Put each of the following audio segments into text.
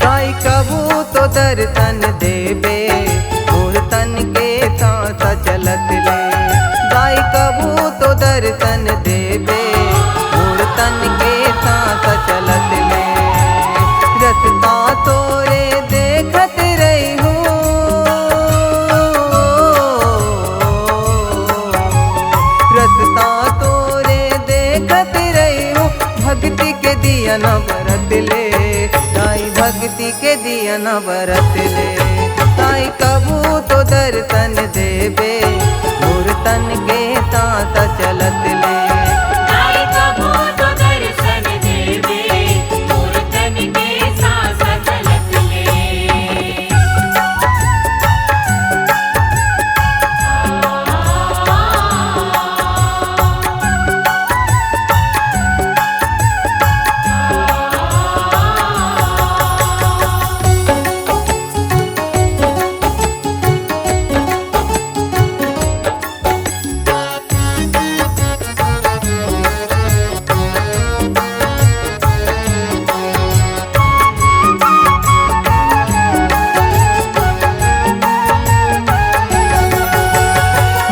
दाई कबू तो दर्शन देबे मोर तन के सांस चलत ले। दाई कबू तो दर्शन देबे मोर तन के सांस चलत ले। रस्ता तोरे देखत रही हूँ, रस्ता तोरे देखत रही हूँ। भक्ति के दिया न बरत ले, दाई भक्ति के दिया न बरत ले। दाई कबू तो दर्शन देबे मोर तन के सांस चलत ले। दाई कबू तो दर्शन देबे मोर तन के सांस चलत ले।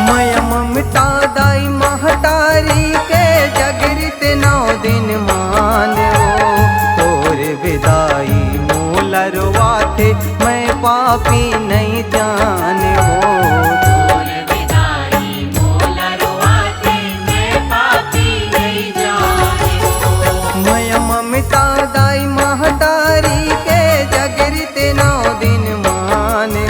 माया ममता दाई महतारी के जगरित 9 दिन मानो। तोर विदाई मूलरवा थे मैं पापी नहीं जाने हो। तोर विदाई मोलरवा थे मैं पापी नहीं जाने हो। माया ममता दाई महतारी के जगरित 9 दिन मानो।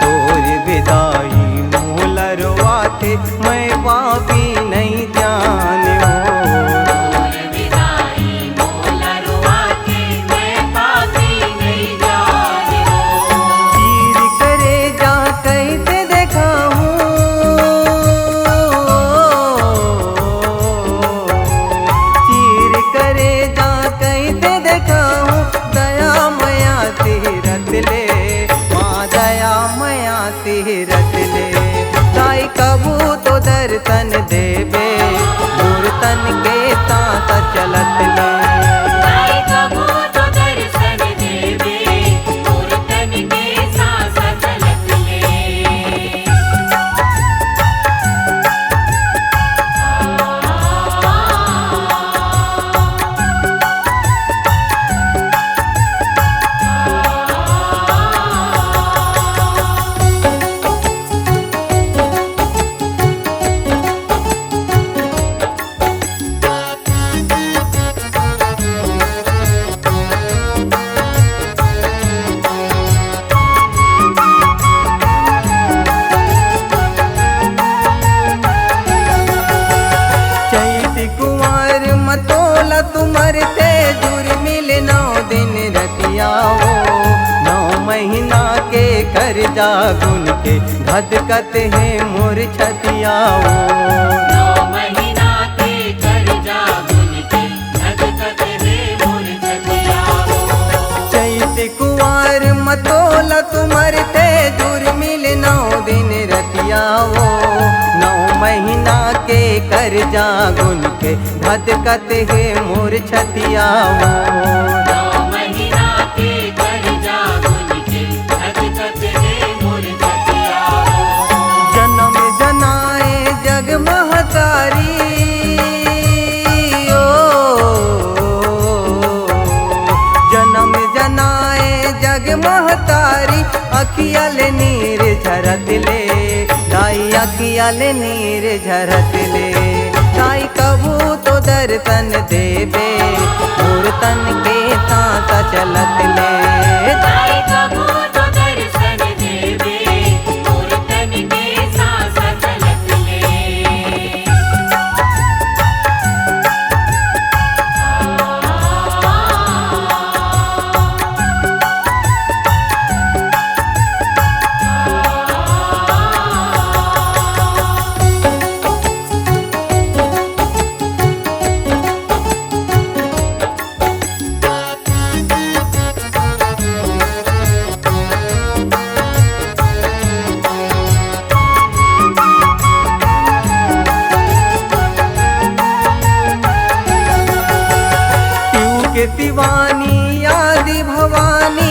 तोर विदाई मूलरवा थे मैं पापी नहीं जाने हो। तोर विदाई मोलरवा थे मैं पापी नहीं जाने हो। चीर करे जा कैसे देखा हूँ, चीर करे जा कैसे देखा हूँ। दया मया तीरथ ले, माँ दया मया तीरथ ले। दाई कबू तो दर्शन देबे मोर तन के सांस चलत ले। दाई कबू तो दर्शन देबे मोर तन के सांस चलत ले। चैत कुंवर मतोला तुमर ते जुर मिल 9 दिन रतियाओ। 9 महीना के कर जा गुन के धधकत है मोर छतियाओ। 9 महीना के कर जा गुन के धधकत है मोर छतियाओ। चैत कुंवर मतोला तुमर ते जुर मिल 9 दिन रतियाओ। 9 महीना के कर जा गुन के धधकत है मोर छतियाओ। 9 महीना के कर जा गुन के धधकत है मोर छतियाओ। जन्म जनाए जग महतारी ओ, जन्म जनाए जग महतारी। अखियल नीर झरत ले, दाई अखियल नीर झरत ले। दाई कबू तो दर्शन देबे मोर तन के सांस चलत ले। दाई कबू तो दर्शन देबे मोर तन के सांस चलत ले। के दीवानी आदि भवानी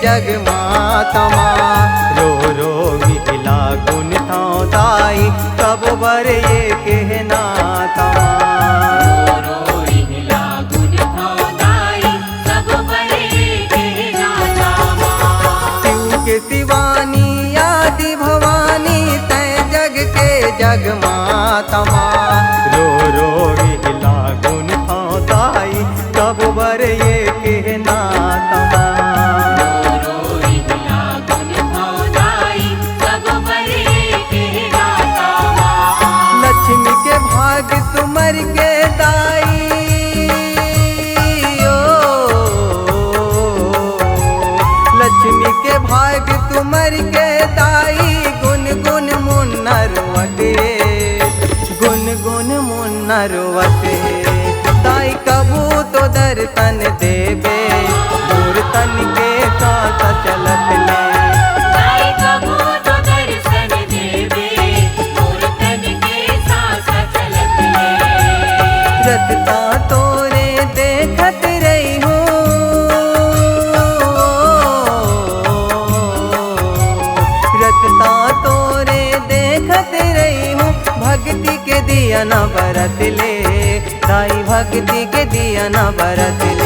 जग मातमा रो रो मिला गुण था दाई कब बर ये कहना तमा रोई मिला गुण दाई सब बड़े कहना तामा शिव के शिवानी आदि भवानी तै जग के जग मातमा रो रो मिला गुण था दाई कब बर ये कहना तमा रोई मिला गुण दाई सब बड़े कहना तामा लक्ष्मी के भाग तुमर के दाई लक्ष्मी के भाग तुमर के दाई गुन गुन मुन्नरवते गुन गुन मुन्नरवते दाई कबू तो दर्शन देवे दूर तन के साथ चलत ले दाई कबू तो दर्शन देवे मोर तन के सांस चलत ले रतता तोरे देखत रही हूँ रतता तोरे देखत रही हूँ भक्ति के दिया न बरत ले दाई भक्ति के दिया न बरत ले